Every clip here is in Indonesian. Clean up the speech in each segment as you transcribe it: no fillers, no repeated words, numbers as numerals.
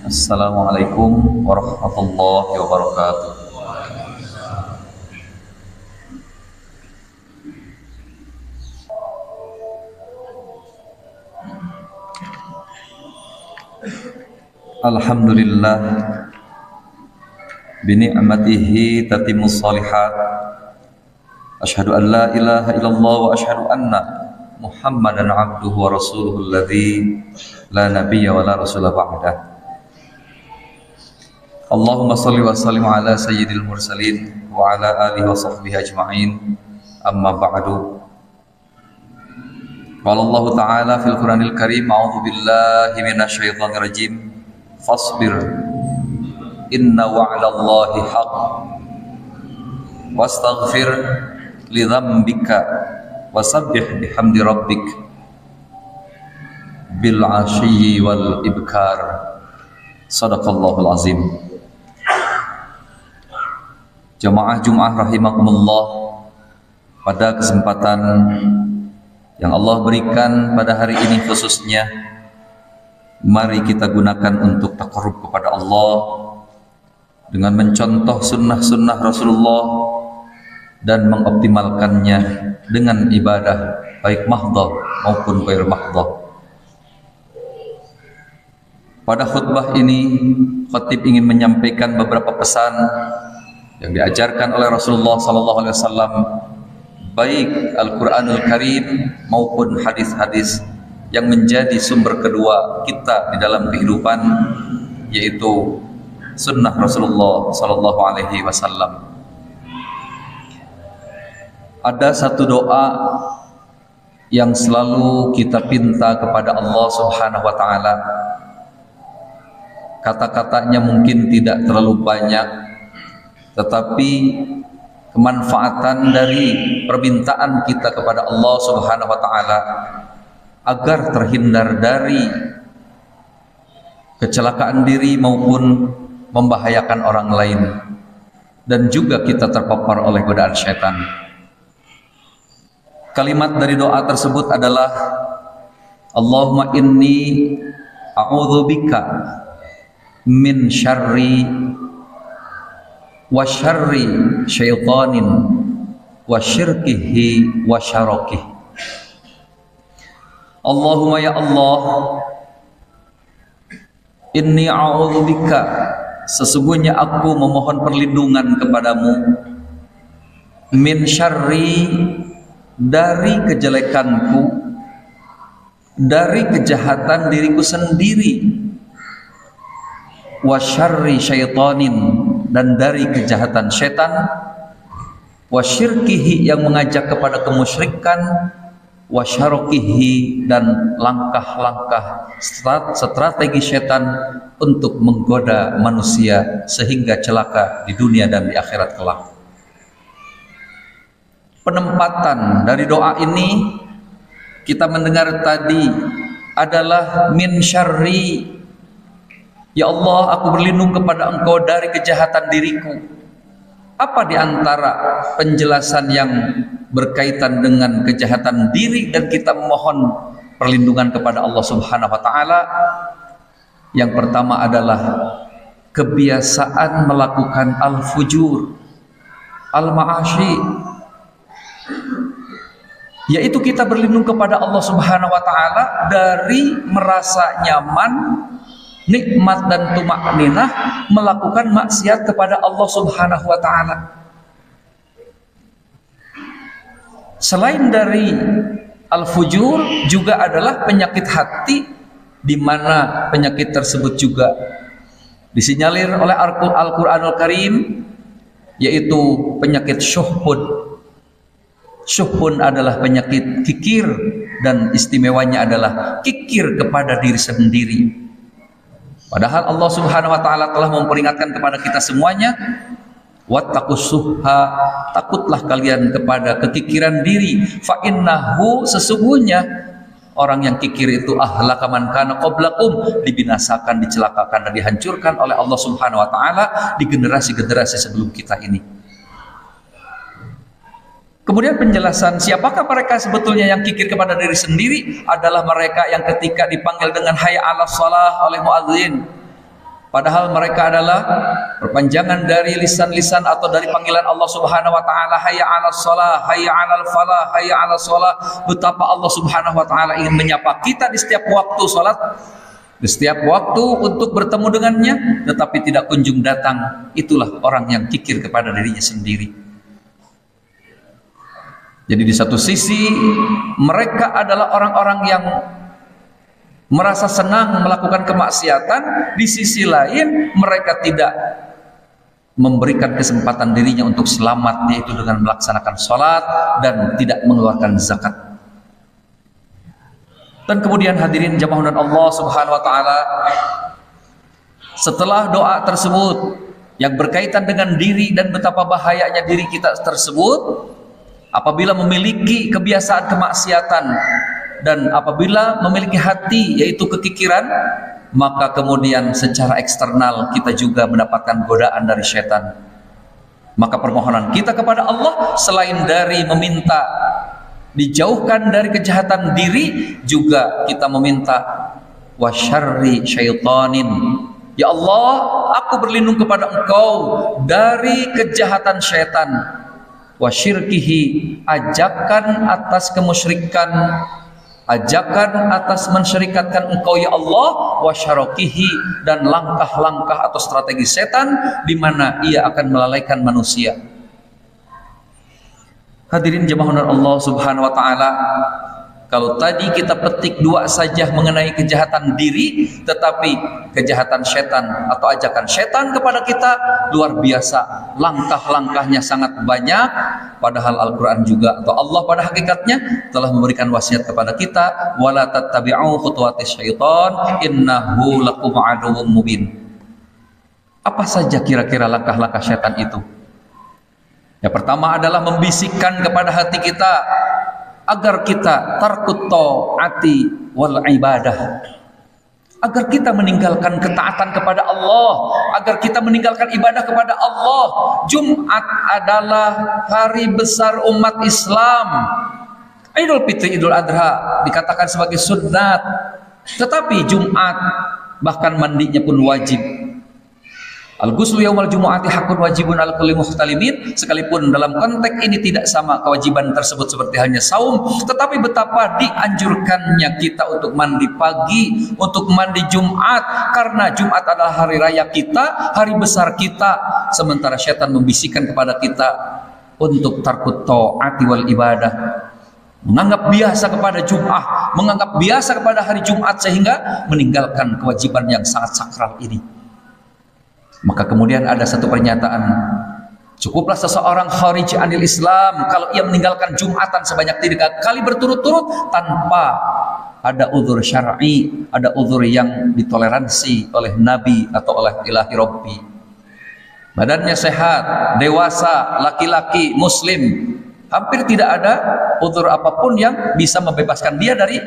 Assalamualaikum warahmatullahi wabarakatuh. Alhamdulillah bini'matihi tatimmus shalihat. Asyhadu an la ilaha illallah wa asyhadu anna Muhammadan abduhu wa rasuluhu alladzi la nabiyya wa la rasula ba'dah. Allahumma shalli wa sallim ala sayyidil mursalin wa ala alihi wa sahbihi ajma'in. Amma ba'du. Qala Allah Ta'ala fil Qur'anil Karim, a'udzu billahi minasyaitonir rajim. Fasbir inna wa'dallahi haqq wastaghfir li dzambika wasabbih bihamdi rabbik bil 'ashyi wal ibkar. Shadaqallahul azim. Jamaah Jumat rahimakumullah, pada kesempatan yang Allah berikan pada hari ini khususnya, mari kita gunakan untuk taqarrub kepada Allah dengan mencontoh sunnah-sunnah Rasulullah dan mengoptimalkannya dengan ibadah baik mahdhah maupun ghair mahdhah. Pada khutbah ini, khatib ingin menyampaikan beberapa pesan yang diajarkan oleh Rasulullah SAW, baik Al-Quranul Karim maupun hadis-hadis yang menjadi sumber kedua kita di dalam kehidupan, yaitu sunnah Rasulullah SAW. Ada satu doa yang selalu kita pinta kepada Allah Subhanahu wa Ta'ala. Kata-katanya mungkin tidak terlalu banyak, tetapi kemanfaatan dari permintaan kita kepada Allah Subhanahu wa Ta'ala agar terhindar dari kecelakaan diri maupun membahayakan orang lain, dan juga kita terpapar oleh godaan syaitan. Kalimat dari doa tersebut adalah Allahumma inni a'udzubika min syarri wa syarri syaitanin wa syirkihi wa syarokih. Allahumma ya Allah, inni a'udzubika, sesungguhnya aku memohon perlindungan kepadamu, min syarri, dari kejelekanku, dari kejahatan diriku sendiri, wa syarri syaitanin, dan dari kejahatan syaitan, wa syirkihi, yang mengajak kepada kemusyrikan, wa syarokihi, dan langkah-langkah strategi syaitan untuk menggoda manusia sehingga celaka di dunia dan di akhirat kelak. Penempatan dari doa ini kita mendengar tadi adalah min syarri, ya Allah, aku berlindung kepada Engkau dari kejahatan diriku. Apa di antara penjelasan yang berkaitan dengan kejahatan diri dan kita memohon perlindungan kepada Allah Subhanahu wa Ta'ala? Yang pertama adalah kebiasaan melakukan al-fujur, al-ma'ashi, yaitu kita berlindung kepada Allah Subhanahu wa Ta'ala dari merasa nyaman, nikmat dan tumakninah melakukan maksiat kepada Allah Subhanahu wa Ta'ala. Selain dari al-fujur, juga adalah penyakit hati, di mana penyakit tersebut juga disinyalir oleh Al-Quranul Karim, yaitu penyakit syuhbun. Syuhbun adalah penyakit kikir, dan istimewanya adalah kikir kepada diri sendiri. Padahal Allah Subhanahu wa Ta'ala telah memperingatkan kepada kita semuanya, wattaqus suhha, takutlah kalian kepada kekikiran diri, fa innahu, sesungguhnya orang yang kikir itu ahlaka man kana qablakum, dibinasakan, dicelakakan dan dihancurkan oleh Allah Subhanahu wa Ta'ala di generasi-generasi sebelum kita ini. Kemudian penjelasan siapakah mereka sebetulnya yang kikir kepada diri sendiri adalah mereka yang ketika dipanggil dengan hayya 'alas shalah oleh muadzin, Padahal mereka adalah perpanjangan dari lisan-lisan atau dari panggilan Allah Subhanahu wa taala, hayya 'alas shalah, hayya 'alal falah, hayya 'alas shalah. Betapa Allah Subhanahu wa taala ingin menyapa kita di setiap waktu salat, di setiap waktu untuk bertemu dengannya, tetapi tidak kunjung datang. Itulah orang yang kikir kepada dirinya sendiri. Jadi di satu sisi mereka adalah orang-orang yang merasa senang melakukan kemaksiatan, di sisi lain mereka tidak memberikan kesempatan dirinya untuk selamat, yaitu dengan melaksanakan sholat dan tidak mengeluarkan zakat. Dan kemudian hadirin jamaah Allah Subhanahu wa taala, setelah doa tersebut yang berkaitan dengan diri dan betapa bahayanya diri kita tersebut apabila memiliki kebiasaan kemaksiatan dan apabila memiliki hati yaitu kekikiran, maka kemudian secara eksternal kita juga mendapatkan godaan dari syaitan. Maka permohonan kita kepada Allah selain dari meminta dijauhkan dari kejahatan diri, juga kita meminta wasyarri syaitanin. Ya Allah, aku berlindung kepada Engkau dari kejahatan syaitan. Wasyirkihi, ajakan atas kemusyrikan, ajakan atas mensyirikatkan Engkau ya Allah, wasyarokihi, dan langkah-langkah atau strategi setan di mana ia akan melalaikan manusia. Hadirin jemaah Allah Subhanahu wa taala, kalau tadi kita petik dua saja mengenai kejahatan diri, tetapi kejahatan setan atau ajakan setan kepada kita luar biasa, langkah-langkahnya sangat banyak. Padahal Al-Quran juga atau Allah pada hakikatnya telah memberikan wasiat kepada kita, wala tattabi'u khutuwatis syaitan innahu lakum aduwwum mubin. Apa saja kira-kira langkah-langkah setan itu? Yang pertama adalah membisikkan kepada hati kita agar kita tarkut taati wal ibadah, agar kita meninggalkan ketaatan kepada Allah, agar kita meninggalkan ibadah kepada Allah. Jumat adalah hari besar umat Islam. Idul Fitri, Idul Adha dikatakan sebagai sunat, tetapi Jumat bahkan mandinya pun wajib. Al-ghuslu yaumal jumu'ati hakun wajibun al kulli muhtalimin. Sekalipun dalam konteks ini tidak sama kewajiban tersebut seperti halnya saum, tetapi betapa dianjurkannya kita untuk mandi pagi, untuk mandi Jumat, karena Jumat adalah hari raya kita, hari besar kita. Sementara syaitan membisikkan kepada kita untuk tarkut taati wal ibadah, menganggap biasa kepada Jumat, menganggap biasa kepada hari Jumat, sehingga meninggalkan kewajiban yang sangat sakral ini. Maka kemudian ada satu pernyataan, cukuplah seseorang kharij anil Islam kalau ia meninggalkan Jumatan sebanyak 3 kali berturut-turut tanpa ada uzur syar'i, ada uzur yang ditoleransi oleh Nabi atau oleh Ilahi Rabbi. Badannya sehat, dewasa, laki-laki, muslim, hampir tidak ada uzur apapun yang bisa membebaskan dia dari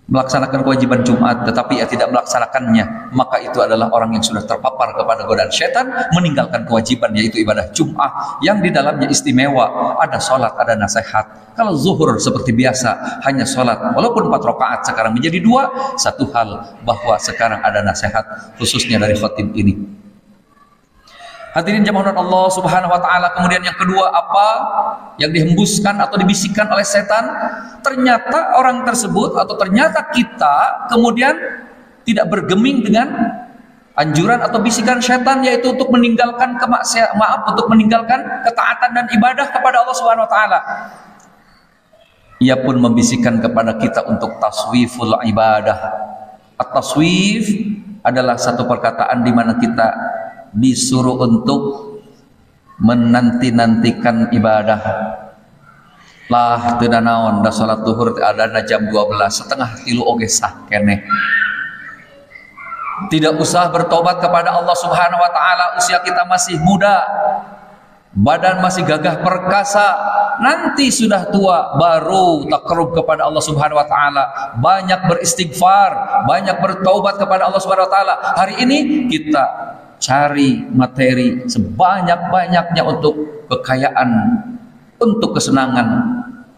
melaksanakan kewajiban Jumat, tetapi ia tidak melaksanakannya, maka itu adalah orang yang sudah terpapar kepada godaan setan, meninggalkan kewajiban yaitu ibadah Jumat yang di dalamnya istimewa, ada sholat, ada nasihat. Kalau zuhur seperti biasa hanya sholat, walaupun 4 rakaat sekarang menjadi 2, satu hal bahwa sekarang ada nasihat khususnya dari khatib ini. Hadirin jemaah Allah Subhanahu wa taala, kemudian yang kedua apa yang dihembuskan atau dibisikkan oleh setan? Ternyata orang tersebut atau ternyata kita kemudian tidak bergeming dengan anjuran atau bisikan setan, yaitu untuk meninggalkan untuk meninggalkan ketaatan dan ibadah kepada Allah Subhanahu wa taala. Ia pun membisikkan kepada kita untuk taswiful ibadah. At-taswif adalah satu perkataan di mana kita disuruh untuk menanti-nantikan ibadah. Lah teu naon da salat zuhur adana jam 12:30 oge sah keneh. Tidak usah bertobat kepada Allah Subhanahu wa taala, usia kita masih muda, badan masih gagah perkasa, nanti sudah tua baru takarrub kepada Allah Subhanahu wa taala. Banyak beristighfar, banyak bertobat kepada Allah Subhanahu wa taala. Hari ini kita cari materi sebanyak-banyaknya untuk kekayaan, untuk kesenangan.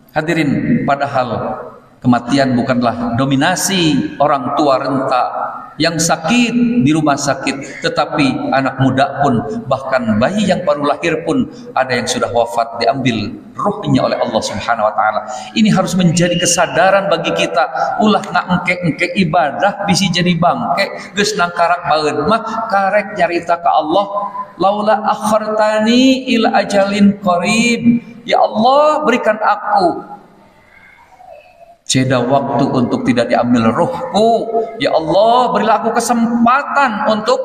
Hadirin, padahal Kematian bukanlah dominasi orang tua renta yang sakit di rumah sakit, tetapi anak muda pun, bahkan bayi yang baru lahir pun ada yang sudah wafat, diambil ruhnya oleh Allah Subhanahu wa taala. Ini harus menjadi kesadaran bagi kita. Ulah ngangke-engke ibadah bisi jadi bangke, geus nang karak baeud mah karek nyarita ka Allah, laula akhartani ila ajalin qarib. Ya Allah, berikan aku jeda waktu untuk tidak diambil ruhku. Ya Allah, berilah aku kesempatan untuk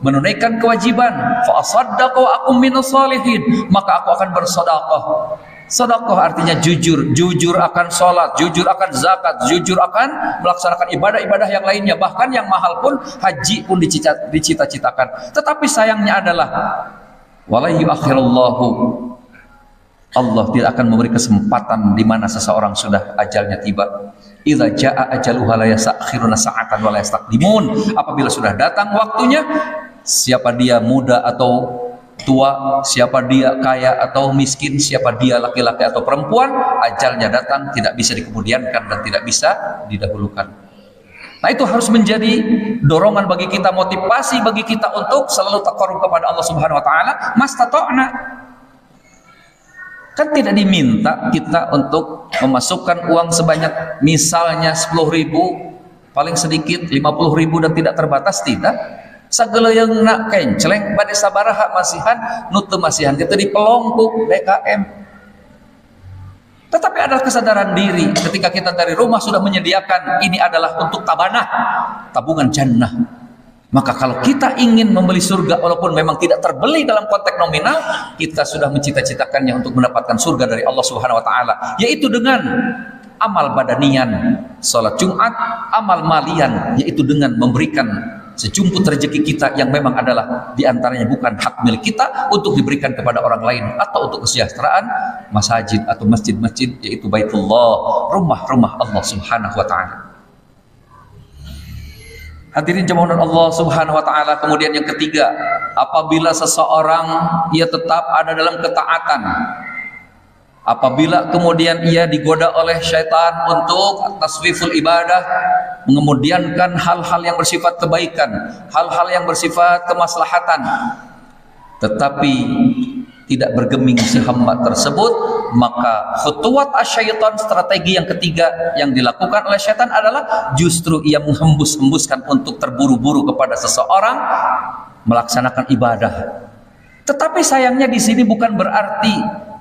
menunaikan kewajiban. Fa asaddaqu wa akum minas salihin, maka aku akan bersedekah. Sedekah artinya jujur, jujur akan sholat, jujur akan zakat, jujur akan melaksanakan ibadah-ibadah yang lainnya, bahkan yang mahal pun, haji pun dicita-citakan. Tetapi sayangnya adalah wala yuakhirullahu, Allah tidak akan memberi kesempatan di mana seseorang sudah ajalnya tiba. Idza jaa ajaluha la yastakhiruna sa'atan wa la yastaqdimun. Apabila sudah datang waktunya, siapa dia muda atau tua, siapa dia kaya atau miskin, siapa dia laki-laki atau perempuan, ajalnya datang, tidak bisa dikemudiankan dan tidak bisa didahulukan. Nah, itu harus menjadi dorongan bagi kita, motivasi bagi kita untuk selalu taqarrub kepada Allah Subhanahu wa taala, mastata'na. Kan tidak diminta kita untuk memasukkan uang sebanyak misalnya 10.000, paling sedikit 50.000 dan tidak terbatas, tidak. Sagala yang nak kenceleng bade sabaraha masihan nutu masihan kita di pelongku BKM. Tetapi ada kesadaran diri ketika kita dari rumah sudah menyediakan ini adalah untuk tabanah, tabungan jannah. Maka kalau kita ingin membeli surga, walaupun memang tidak terbeli dalam konteks nominal, kita sudah mencita-citakannya untuk mendapatkan surga dari Allah Subhanahu wa taala, yaitu dengan amal badanian, salat Jumat, amal malian, yaitu dengan memberikan sejumput rezeki kita yang memang adalah diantaranya bukan hak milik kita untuk diberikan kepada orang lain atau untuk kesejahteraan masjid atau masjid-masjid, yaitu Baitullah, rumah-rumah Allah Subhanahu wa taala. Hadirin jemaah Allah Subhanahu wa taala. Kemudian yang ketiga, apabila seseorang ia tetap ada dalam ketaatan, apabila kemudian ia digoda oleh syaitan untuk taswiful ibadah, mengemudiankan hal-hal yang bersifat kebaikan, hal-hal yang bersifat kemaslahatan, tetapi tidak bergeming si hamba tersebut, maka khutuwat asyaitan, strategi yang ketiga yang dilakukan oleh syaitan adalah justru ia menghembus-hembuskan untuk terburu-buru kepada seseorang melaksanakan ibadah. Tetapi sayangnya di sini bukan berarti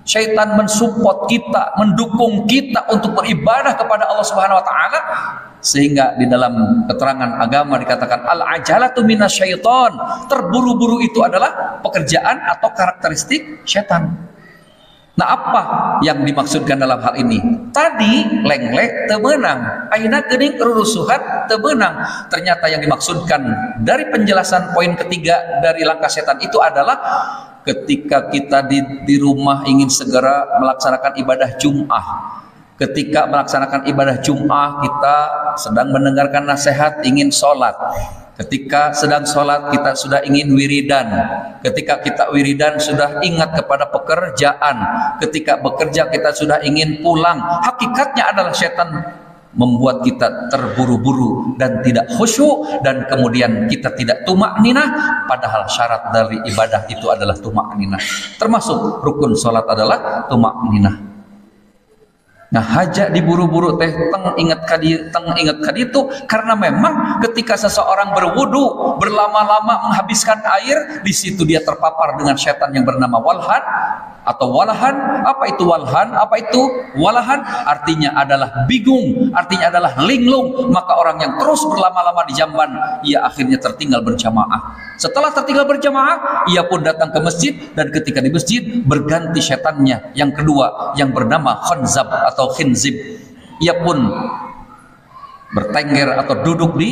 syaitan mensupport kita, mendukung kita untuk beribadah kepada Allah Subhanahu wa taala, sehingga di dalam keterangan agama dikatakan al-ajalatu minasyaiton, terburu-buru itu adalah pekerjaan atau karakteristik syaitan. Nah, apa yang dimaksudkan dalam hal ini? Tadi lenglek teu meunang, ayeuna geuning rurusuhan teu meunang. Ternyata yang dimaksudkan dari penjelasan poin ketiga dari langkah setan itu adalah ketika kita di rumah ingin segera melaksanakan ibadah Jum'ah. Ketika melaksanakan ibadah Jum'ah, kita sedang mendengarkan nasihat, ingin sholat. Ketika sedang sholat, kita sudah ingin wiridan. Ketika kita wiridan, sudah ingat kepada pekerjaan. Ketika bekerja, kita sudah ingin pulang. Hakikatnya adalah setan membuat kita terburu-buru dan tidak khusyuk, dan kemudian kita tidak tumakninah, padahal syarat dari ibadah itu adalah tumakninah. Termasuk rukun sholat adalah tumakninah. Nah, haja diburu-buru teh teng ingat kadi itu, karena memang ketika seseorang berwudu berlama-lama menghabiskan air, di situ dia terpapar dengan setan yang bernama walhan atau walahan. Apa itu walhan? Apa itu walahan? Artinya adalah bingung, artinya adalah linglung. Maka orang yang terus berlama-lama di jamban, ia akhirnya tertinggal berjamaah. Setelah tertinggal berjamaah, ia pun datang ke masjid, dan ketika di masjid berganti setannya yang kedua yang bernama khanzab atau khinzib. Ia pun bertengger atau duduk di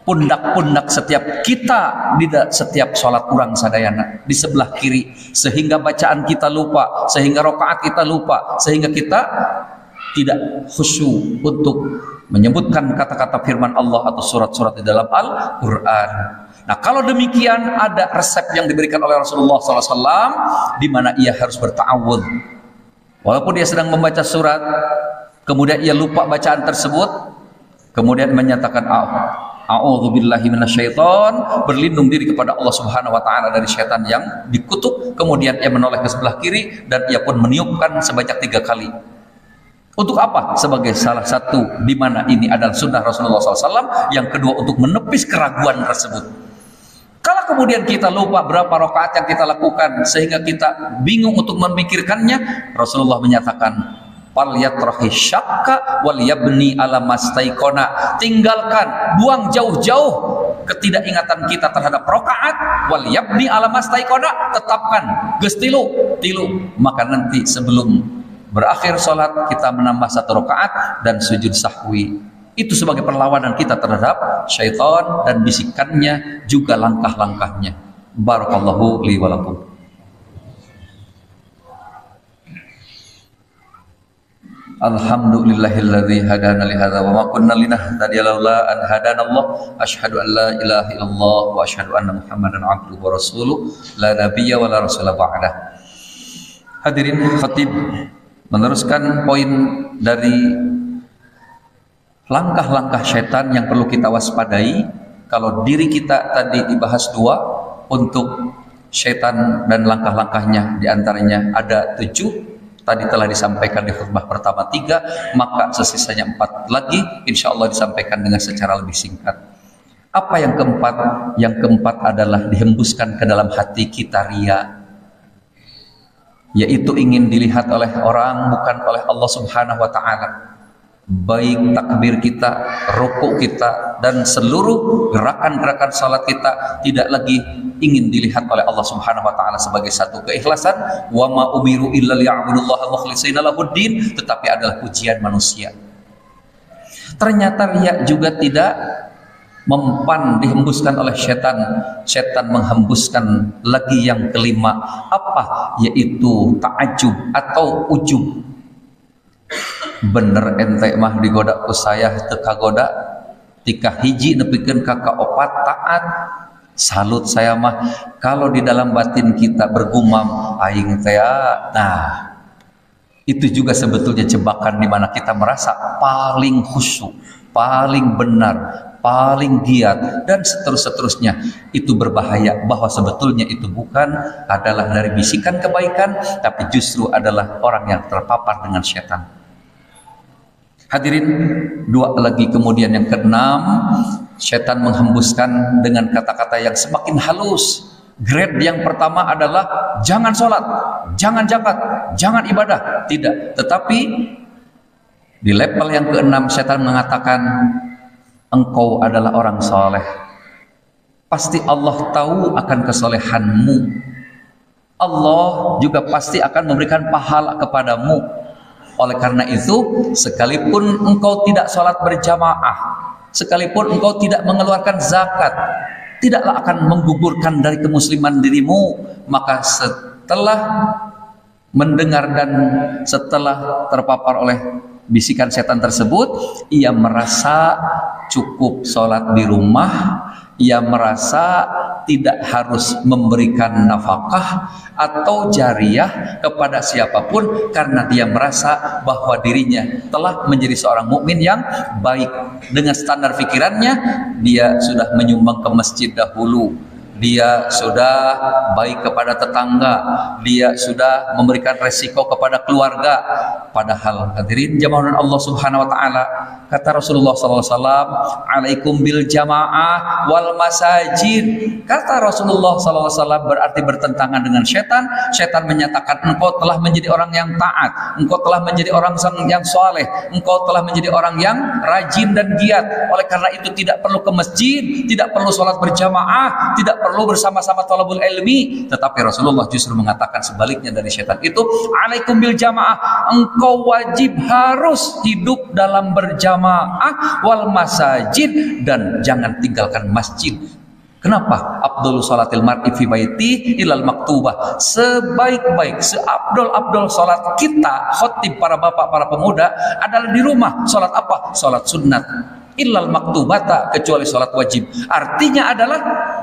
pundak-pundak setiap kita di setiap sholat urang sadayana, di sebelah kiri, sehingga bacaan kita lupa, sehingga rokaat kita lupa, sehingga kita tidak khusyuk untuk menyebutkan kata-kata firman Allah atau surat-surat di dalam Al-Quran. Nah, kalau demikian ada resep yang diberikan oleh Rasulullah SAW, di mana ia harus berta'awudz. Walaupun dia sedang membaca surat, kemudian ia lupa bacaan tersebut, kemudian menyatakan a'udzubillahi minasyaiton, berlindung diri kepada Allah Subhanahu wa taala dari syaitan yang dikutuk, kemudian ia menoleh ke sebelah kiri dan ia pun meniupkan sebanyak 3 kali. Untuk apa? Sebagai salah satu di mana ini adalah sunnah Rasulullah SAW. Yang kedua untuk menepis keraguan tersebut. Kalau kemudian kita lupa berapa rakaat yang kita lakukan sehingga kita bingung untuk memikirkannya, Rasulullah menyatakan fal yatrahi syakka wal yabni ala mastaikona, tinggalkan, buang jauh-jauh ketidakingatan kita terhadap rakaat, wal yabni ala mastaikona, tetapkan geus tilu, maka nanti sebelum berakhir sholat kita menambah 1 rakaat dan sujud sahwi. Itu sebagai perlawanan kita terhadap syaitan dan bisikannya, juga langkah-langkahnya. Barakallahu li wa lakum. Alhamdulillahilladzi hadana li hadza wa ma kunna linahtadiya laula an hadanallah. Asyhadu an la ilaha illallah wa asyhadu anna Muhammadan abduhu wa rasuluh la nabiyya wa la rasula ba'dah. Hadirin, khatib meneruskan poin dari langkah-langkah syaitan yang perlu kita waspadai. Kalau diri kita tadi dibahas 2 untuk syaitan dan langkah-langkahnya, diantaranya ada 7, tadi telah disampaikan di khutbah pertama 3, maka sesisanya 4 lagi insya Allah disampaikan dengan secara lebih singkat. Apa yang keempat? Yang keempat adalah dihembuskan ke dalam hati kita riya, yaitu ingin dilihat oleh orang bukan oleh Allah Subhanahu wa taala. Baik takbir kita, rukuk kita, dan seluruh gerakan-gerakan salat kita tidak lagi ingin dilihat oleh Allah Subhanahu wa taala sebagai satu keikhlasan. Wa ma umiru illa liya'budullaha mukhlishina lahuddin, tetapi adalah pujian manusia. Ternyata riya juga tidak mempan, dihembuskan oleh syaitan. Syaitan menghembuskan lagi yang kelima. Apa? Yaitu ta'ajub atau ujub. Bener ente mah digoda ku saya teu kagoda, tika hiji nepikeun ka kaopat taat. Salut saya mah kalau di dalam batin kita bergumam aing teh. Nah, itu juga sebetulnya jebakan di mana kita merasa paling khusyuk, paling benar, paling giat, dan seterusnya. Itu berbahaya, bahwa sebetulnya itu bukan adalah dari bisikan kebaikan, tapi justru adalah orang yang terpapar dengan syaitan. Hadirin, 2 lagi kemudian yang keenam, syaitan menghembuskan dengan kata-kata yang semakin halus. Grade yang pertama adalah jangan sholat, jangan zakat, jangan ibadah, tidak. Tetapi di level yang keenam syaitan mengatakan engkau adalah orang soleh, pasti Allah tahu akan kesolehanmu, Allah juga pasti akan memberikan pahala kepadamu. Oleh karena itu, sekalipun engkau tidak sholat berjamaah, sekalipun engkau tidak mengeluarkan zakat, tidaklah akan menggugurkan dari kemusliman dirimu. Maka setelah mendengar dan setelah terpapar oleh bisikan setan tersebut, ia merasa cukup sholat di rumah, ia merasa tidak harus memberikan nafkah atau jariyah kepada siapapun, karena dia merasa bahwa dirinya telah menjadi seorang mukmin yang baik. Dengan standar pikirannya, dia sudah menyumbang ke masjid dahulu, dia sudah baik kepada tetangga, dia sudah memberikan resiko kepada keluarga. Padahal hadirin jamaah Allah Subhanahu wa taala, kata Rasulullah SAW, alaikum bil jamaah wal masajid. Kata Rasulullah SAW berarti bertentangan dengan syaitan. Syaitan menyatakan engkau telah menjadi orang yang taat, engkau telah menjadi orang yang soleh, engkau telah menjadi orang yang rajin dan giat. Oleh karena itu tidak perlu ke masjid, tidak perlu sholat berjamaah, tidak perlu bersama-sama thalabul ilmi. Tetapi Rasulullah justru mengatakan sebaliknya dari syaitan itu, alaikum bil jamaah, engkau wajib harus hidup dalam berjamaah, wal masajid, dan jangan tinggalkan masjid. Kenapa? Abdul salatil mar'i fi baiti ilal maktubah. Sebaik-baik, seabdol-abdol salat kita, khotib, para bapak, para pemuda, adalah di rumah. Salat apa? Salat sunnat. Illal maktubata, kecuali sholat wajib. Artinya adalah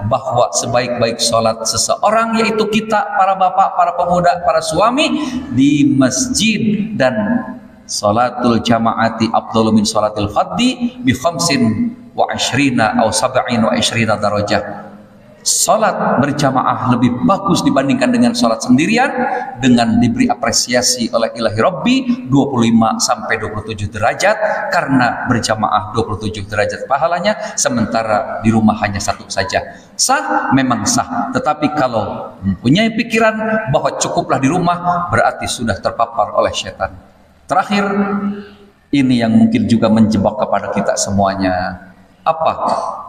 bahwa sebaik-baik sholat seseorang, yaitu kita, para bapak, para pemuda, para suami, di masjid. Dan salatul jamaati afdalu min salatil fadhi bi khamsin wa ashrina aw sab'in wa ashrina darajah. Salat berjamaah lebih bagus dibandingkan dengan salat sendirian, dengan diberi apresiasi oleh ilahi Rabbi 25 sampai 27 derajat, karena berjamaah 27 derajat pahalanya, sementara di rumah hanya satu saja. Sah, memang sah, tetapi kalau mempunyai pikiran bahwa cukuplah di rumah, berarti sudah terpapar oleh setan. Terakhir, ini yang mungkin juga menjebak kepada kita semuanya. Apa?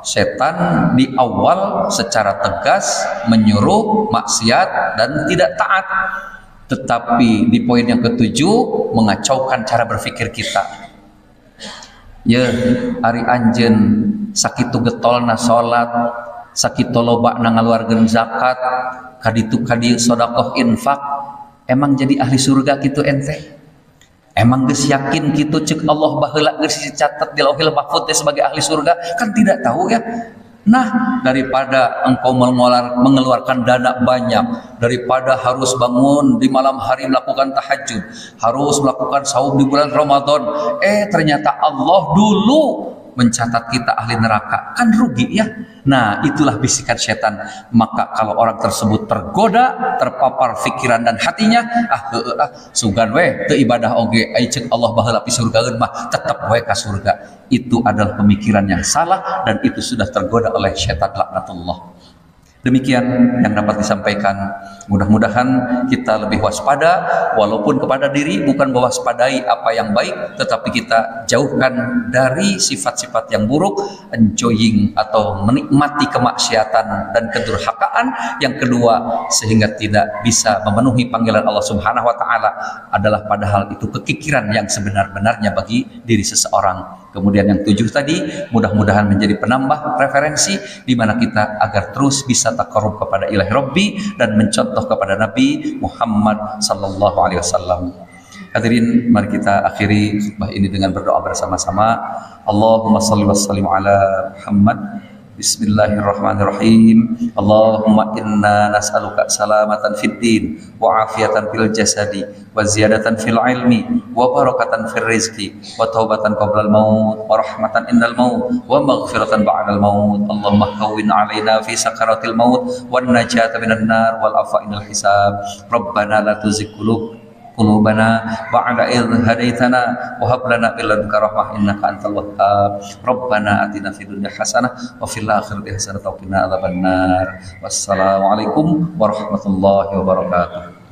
Setan di awal secara tegas menyuruh maksiat dan tidak taat, tetapi di poin yang ketujuh mengacaukan cara berpikir kita. Ya, ari anjeun sakitu getolna salat, sakitu lobana ngaluarkeun zakat, kaditu kadieu sedekah infak, emang jadi ahli surga kitu ente? Emang geus yakin gitu cek Allah baheula geus dicatat di Lauhil Mahfuz sebagai ahli surga? Kan tidak tahu ya. Nah, daripada engkau mengeluarkan dana banyak, daripada harus bangun di malam hari melakukan tahajud, harus melakukan saum di bulan Ramadan, ternyata Allah dulu mencatat kita ahli neraka, kan rugi ya. Nah, itulah bisikan setan. Maka kalau orang tersebut tergoda, terpapar pikiran dan hatinya, sugan we teu ibadah oge, ai ceuk Allah baheula pi surgaeun mah tetep we ka surga. Itu adalah pemikiran yang salah dan itu sudah tergoda oleh setan laknatullah. Demikian yang dapat disampaikan. Mudah-mudahan kita lebih waspada, walaupun kepada diri bukan mewaspadai apa yang baik, tetapi kita jauhkan dari sifat-sifat yang buruk, enjoying atau menikmati kemaksiatan dan kedurhakaan. Yang kedua, sehingga tidak bisa memenuhi panggilan Allah Subhanahu wa taala, adalah padahal itu kekikiran yang sebenar-benarnya bagi diri seseorang. Kemudian yang 7 tadi, mudah-mudahan menjadi penambah referensi di mana kita agar terus bisa takarrub kepada ilahi Rabbi dan mencontoh kepada Nabi Muhammad sallallahu alaihi wasallam. Hadirin, mari kita akhiri khutbah ini dengan berdoa bersama-sama. Allahumma shalli wa sallim ala Muhammad. Bismillahirrahmanirrahim. Allahumma inna nas'aluka salamatan fid din wa afiatan fil jasadi wa ziyadatan fil ilmi wa barakatan fil rizqi wa taubatan qablal maut wa rahmatan indal maut wa maghfiratan ba'dal maut. Allahumma hawwin 'alaina fi sakaratil maut wan najata minan nar wal afa inal hisab. Rabbana la tuzigh qulubana ba'da idh hadaitana wa hab lana min ladunka rahmah innaka antal wahhab. Rabbana atina fid dunya hasanah wa fil akhirati hasanah wa qina adzabannar. Wassalamualaikum warahmatullahi wabarakatuh.